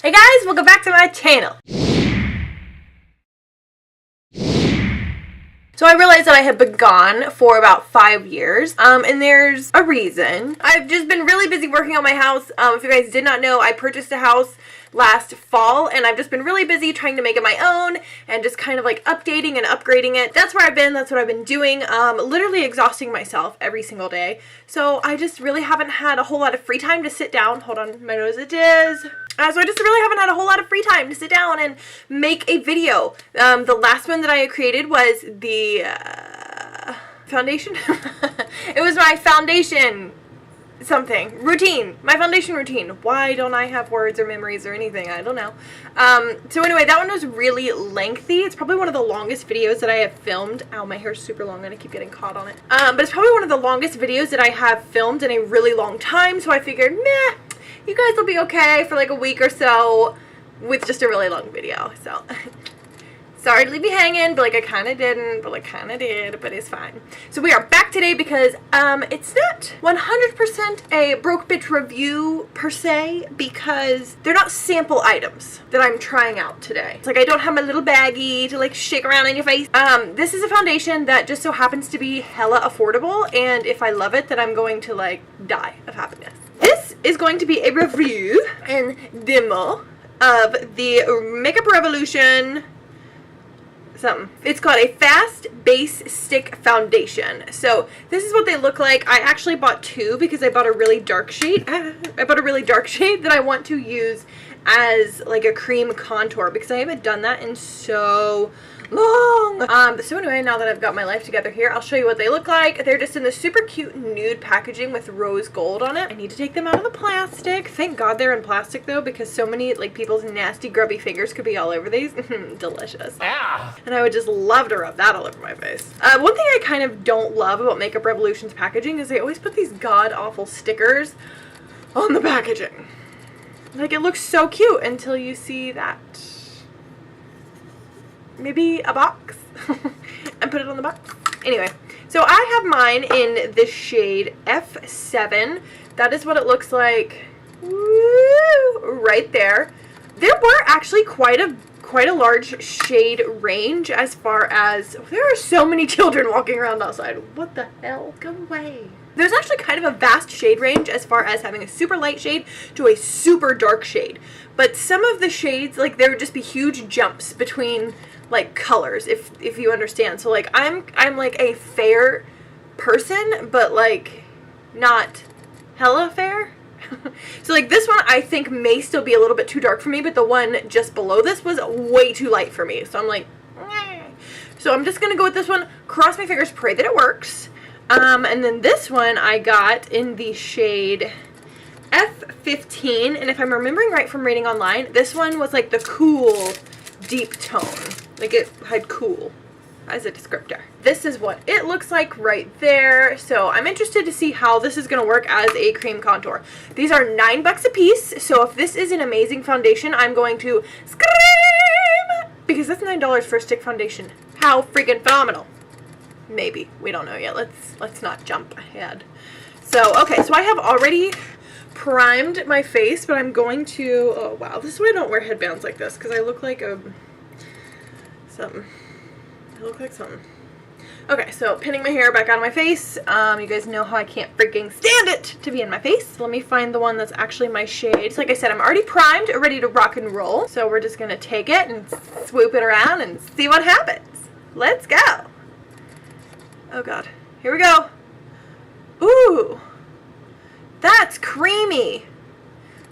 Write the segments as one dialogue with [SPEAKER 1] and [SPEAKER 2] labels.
[SPEAKER 1] Hey guys, welcome back to my channel. So I realized that I had been gone for about 5 years, and there's a reason. I've just been really busy working on my house. If you guys did not know, I purchased a house last fall, and I've just been really busy trying to make it my own and just kind of like updating and upgrading it. That's where I've been, that's what I've been doing, literally exhausting myself every single day. So I just really haven't had a whole lot of free time to sit down. Hold on, my nose itches. So I just really haven't had a whole lot of free time to sit down and make a video. The last one that I created was the foundation. It was my foundation something routine, my foundation routine. Why don't I have words or memories or anything? I don't know. So anyway, that one was really lengthy. It's probably one of the longest videos that I have filmed. Ow, my hair's super long and I keep getting caught on it. But it's probably one of the longest videos that I have filmed in a really long time. So I figured, meh, you guys will be okay for like a week or so with just a really long video. So sorry to leave you hanging, but like I kind of didn't, but like kind of did, but it's fine. So we are back today because it's not 100% a broke bitch review per se, because they're not sample items that I'm trying out today. It's like I don't have my little baggie to like shake around in your face. This is a foundation that just so happens to be hella affordable, and if I love it, then I'm going to like die of happiness. This is going to be a review and demo of the Makeup Revolution something. It's called a Fast Base Stick Foundation. So this is what they look like. I actually bought two because I bought a really dark shade. I bought a really dark shade that I want to use as like a cream contour because I haven't done that in so long. So anyway, now that I've got my life together here, I'll show you what they look like. They're just in this super cute nude packaging with rose gold on it. I need to take them out of the plastic. Thank God they're in plastic though, because so many like people's nasty grubby fingers could be all over these. Delicious. Ah. And I would just love to rub that all over my face. One thing I kind of don't love about Makeup Revolution's packaging is they always put these god awful stickers on the packaging. Like, it looks so cute until you see that. Maybe a box and put it on the box. Anyway, so I have mine in the shade F7. That is what it looks like. Woo, right there. There were actually quite a large shade range as far as, there are so many children walking around outside. What the hell? Go away. There's actually kind of a vast shade range as far as having a super light shade to a super dark shade. But some of the shades, like, there would just be huge jumps between like colors, if you understand. So like I'm like a fair person, but like not hella fair. So like this one I think may still be a little bit too dark for me, but the one just below this was way too light for me. So I'm like, eh. So I'm just gonna go with this one, cross my fingers, pray that it works. And then this one I got in the shade F15, and if I'm remembering right from reading online, this one was like the cool deep tone. Like it had cool as a descriptor. This is what it looks like right there. So I'm interested to see how this is going to work as a cream contour. These are $9 a piece. So if this is an amazing foundation, I'm going to scream, because that's $9 for a stick foundation. How freaking phenomenal. Maybe. We don't know yet. Let's not jump ahead. So, okay. So I have already primed my face, but I'm going to, oh wow, this is why I don't wear headbands like this, because I look like a something. I look like something. Okay, so pinning my hair back out of my face. You guys know how I can't freaking stand it to be in my face. Let me find the one that's actually my shade. So like I said, I'm already primed, ready to rock and roll. So we're just gonna take it and swoop it around and see what happens. Let's go. Oh god, here we go. Ooh, that's creamy.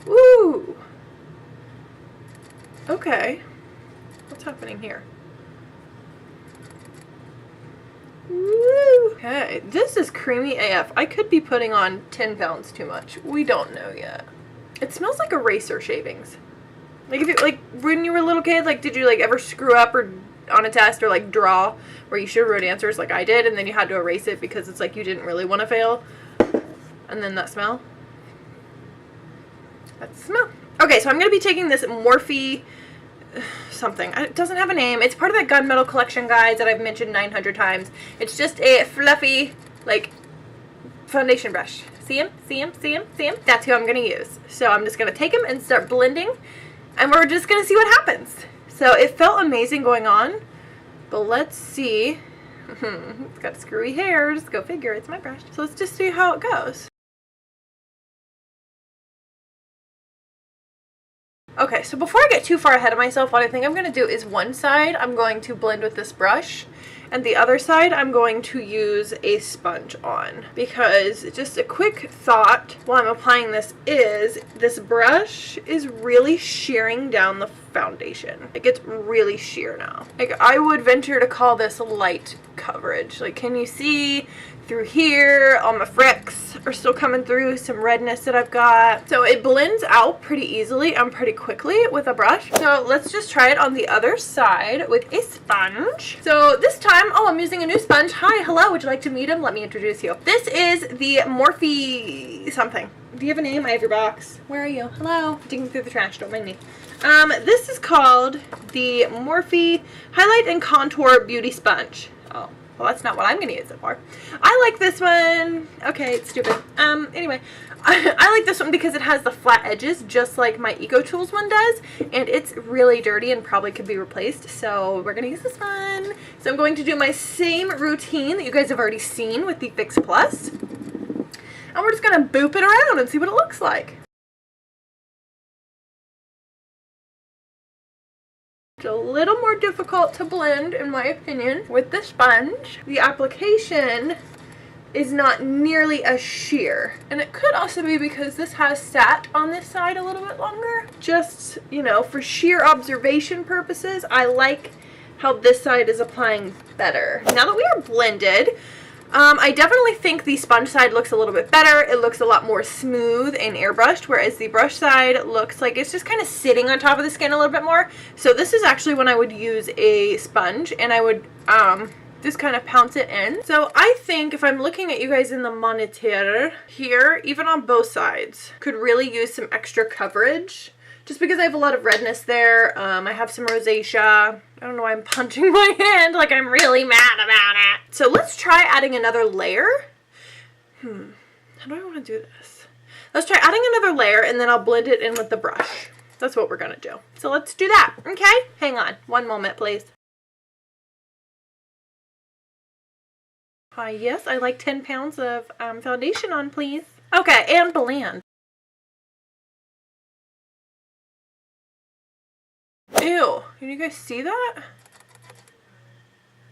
[SPEAKER 1] Ooh. Okay, what's happening here? Woo. Okay, this is creamy AF. I could be putting on 10 pounds too much. We don't know yet. It smells like eraser shavings. Like if you, like when you were a little kid, like did you like ever screw up or on a test or like draw where you should have wrote answers like I did and then you had to erase it because it's like you didn't really want to fail? And then that smell? That's the smell. Okay, so I'm going to be taking this Morphe something. It doesn't have a name. It's part of that Gunmetal collection, guys, that I've mentioned 900 times. It's just a fluffy, like, foundation brush. See him? See him? See him? See him? That's who I'm going to use. So I'm just going to take him and start blending and we're just gonna see what happens. So it felt amazing going on, but let's see. It's got screwy hairs, go figure, it's my brush. So let's just see how it goes. Okay, so before I get too far ahead of myself, what I think I'm going to do is one side I'm going to blend with this brush, and the other side I'm going to use a sponge on. Because just a quick thought while I'm applying this is, this brush is really shearing down the foundation. Like, it's really sheer now. Like, I would venture to call this light coverage. Like, can you see through here? All my fricks are still coming through, some redness that I've got. So it blends out pretty easily and pretty quickly with a brush. So let's just try it on the other side with a sponge. So this time, oh, I'm using a new sponge. Hi, hello, would you like to meet him? Let me introduce you. This is the Morphe something. Do you have a name? I have your box. Where are you? Hello. Digging through the trash, don't mind me. This is called the Morphe Highlight and Contour Beauty Sponge. Oh. Well, that's not what I'm going to use it for. I like this one. Okay, it's stupid. Anyway, I like this one because it has the flat edges just like my Eco Tools one does, and it's really dirty and probably could be replaced, so we're going to use this one. So I'm going to do my same routine that you guys have already seen with the Fix Plus, and we're just going to boop it around and see what it looks like. It's a little more difficult to blend, in my opinion, with the sponge. The application is not nearly as sheer. And it could also be because this has sat on this side a little bit longer. Just, you know, for sheer observation purposes, I like how this side is applying better. Now that we are blended, I definitely think the sponge side looks a little bit better. It looks a lot more smooth and airbrushed, whereas the brush side looks like it's just kind of sitting on top of the skin a little bit more. So this is actually when I would use a sponge, and I would just kind of pounce it in. So I think if I'm looking at you guys in the monitor here, even on both sides, could really use some extra coverage. Just because I have a lot of redness there. I have some rosacea. I don't know why I'm punching my hand like I'm really mad about it. So let's try adding another layer. How do I want to do this? Let's try adding another layer, and then I'll blend it in with the brush. That's what we're going to do. So let's do that, okay? Hang on. One moment, please. Hi, yes, I like 10 pounds of foundation on, please. Okay, and blend. Ew, can you guys see that?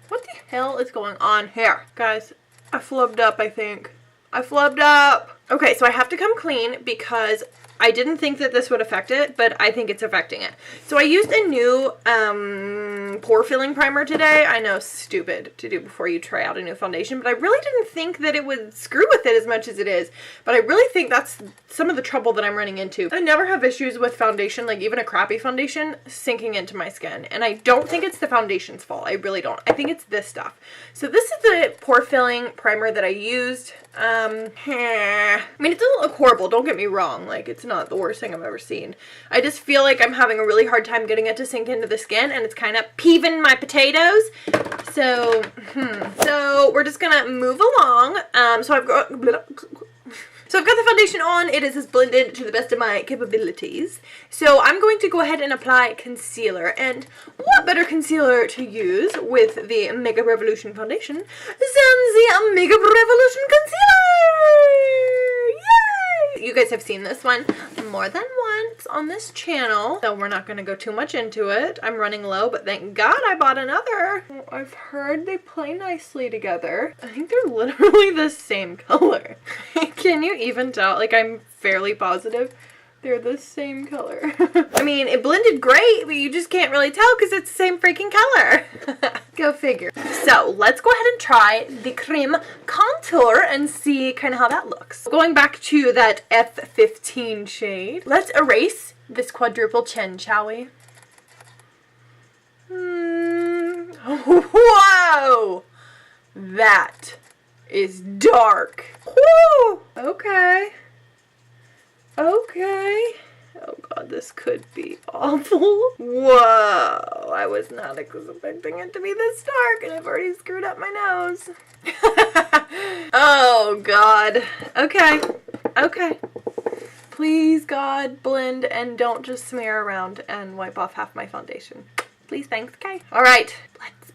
[SPEAKER 1] What the hell is going on here? Guys, I flubbed up, I think. I flubbed up. Okay, so I have to come clean because I didn't think that this would affect it, but I think it's affecting it. So I used a new pore filling primer today. I know, stupid to do before you try out a new foundation, but I really didn't think that it would screw with it as much as it is. But I really think that's some of the trouble that I'm running into. I never have issues with foundation, like even a crappy foundation, sinking into my skin. And I don't think it's the foundation's fault. I really don't. I think it's this stuff. So this is the pore filling primer that I used. I mean, it doesn't look horrible, don't get me wrong. Like, it's not the worst thing I've ever seen. I just feel like I'm having a really hard time getting it to sink into the skin, and it's kind of peeving my potatoes. So, so we're just gonna move along. So I've got the foundation on. It is as blended to the best of my capabilities. So I'm going to go ahead and apply concealer. And what better concealer to use with the Mega Revolution foundation than the Mega Revolution concealer? Yay! You guys have seen this one more than once on this channel, so we're not going to go too much into it. I'm running low, but thank God I bought another. I've heard they play nicely together. I think they're literally the same color. Can you even tell? Like, I'm fairly positive they're the same color. I mean, it blended great, but you just can't really tell because it's the same freaking color. Go figure. So let's go ahead and try the cream contour and see kind of how that looks. Going back to that F15 shade, let's erase this quadruple chin, shall we? Whoa! That is dark. Woo! Okay. Okay. Oh god, this could be awful. Whoa, I was not expecting it to be this dark, and I've already screwed up my nose. Oh god. Okay. Okay. Please, God, blend and don't just smear around and wipe off half my foundation. Please, thanks, okay? All right, let's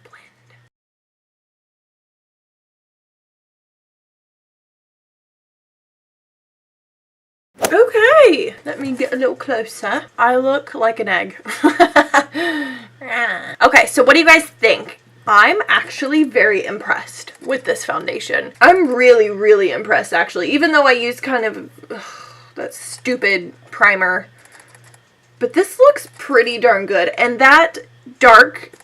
[SPEAKER 1] blend. Okay, let me get a little closer. I look like an egg. Okay, so what do you guys think? I'm actually very impressed with this foundation. I'm really, really impressed, actually, even though I used kind of that stupid primer. But this looks pretty darn good, and that dark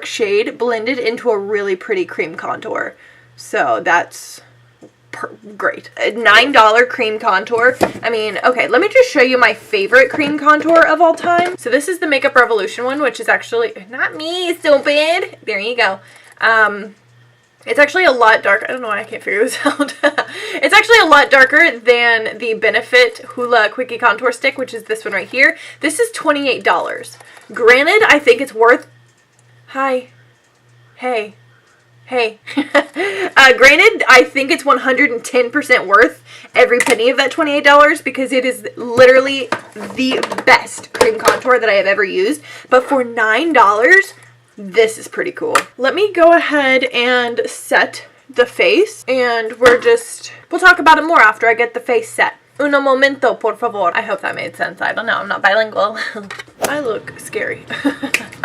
[SPEAKER 1] shade blended into a really pretty cream contour. So that's great. A $9 cream contour. I mean, okay, let me just show you my favorite cream contour of all time. So this is the Makeup Revolution one, which is actually, not me, stupid. There you go. It's actually a lot darker. I don't know why I can't figure this out. It's actually a lot darker than the Benefit Hoola Quickie Contour Stick, which is this one right here. This is $28. Granted, I think it's worth... Hi. Hey. Hey. Granted, I think it's 110% worth every penny of that $28 because it is literally the best cream contour that I have ever used. But for $9, this is pretty cool. Let me go ahead and set the face, and we'll talk about it more after I get the face set. Uno momento, por favor. I hope that made sense. I don't know. I'm not bilingual. I look scary.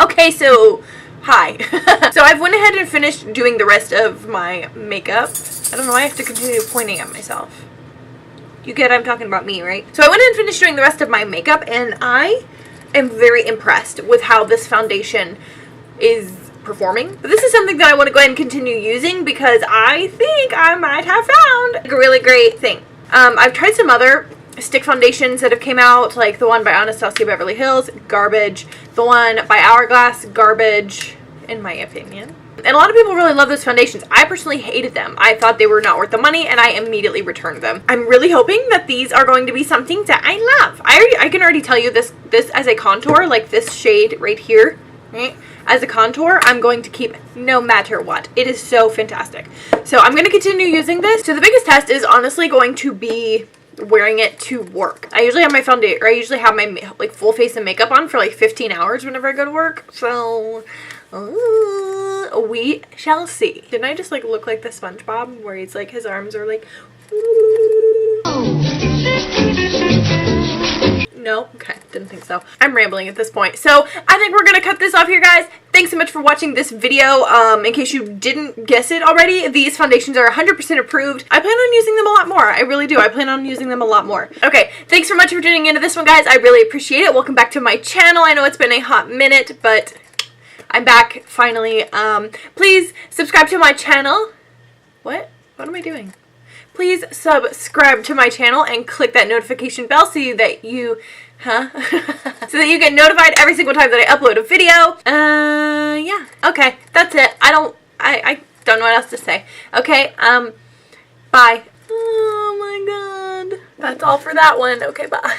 [SPEAKER 1] Okay, so... Hi. So I've went ahead and finished doing the rest of my makeup. I don't know why I have to continue pointing at myself. You get I'm talking about me, right? So I went ahead and finished doing the rest of my makeup, and I am very impressed with how this foundation is performing. But this is something that I want to go ahead and continue using because I think I might have found a really great thing. I've tried some other stick foundations that have came out, like the one by Anastasia Beverly Hills, garbage. The one by Hourglass, garbage, in my opinion. And a lot of people really love those foundations. I personally hated them. I thought they were not worth the money, and I immediately returned them. I'm really hoping that these are going to be something that I love. I can already tell you this as a contour, like this shade right here, right? As a contour, I'm going to keep no matter what. It is so fantastic. So I'm going to continue using this. So the biggest test is honestly going to be wearing it to work. I usually have my foundation, or I usually have my like full face of makeup on for like 15 hours whenever I go to work. So we shall see. Didn't I just like look like the SpongeBob where he's like his arms are like no? Okay, didn't think so. I'm rambling at this point. So I think we're gonna cut this off here, guys. Thanks so much for watching this video. In case you didn't guess it already, these foundations are 100% approved. I plan on using them a lot more. I really do. I plan on using them a lot more. Okay, thanks so much for tuning into this one, guys. I really appreciate it. Welcome back to my channel. I know it's been a hot minute, but I'm back finally. Please subscribe to my channel. What am I doing? Please subscribe to my channel and click that notification bell so that you, so that you get notified every single time that I upload a video. Yeah. Okay, that's it. I don't know what else to say. Okay, bye. Oh my god. That's all for that one. Okay, bye.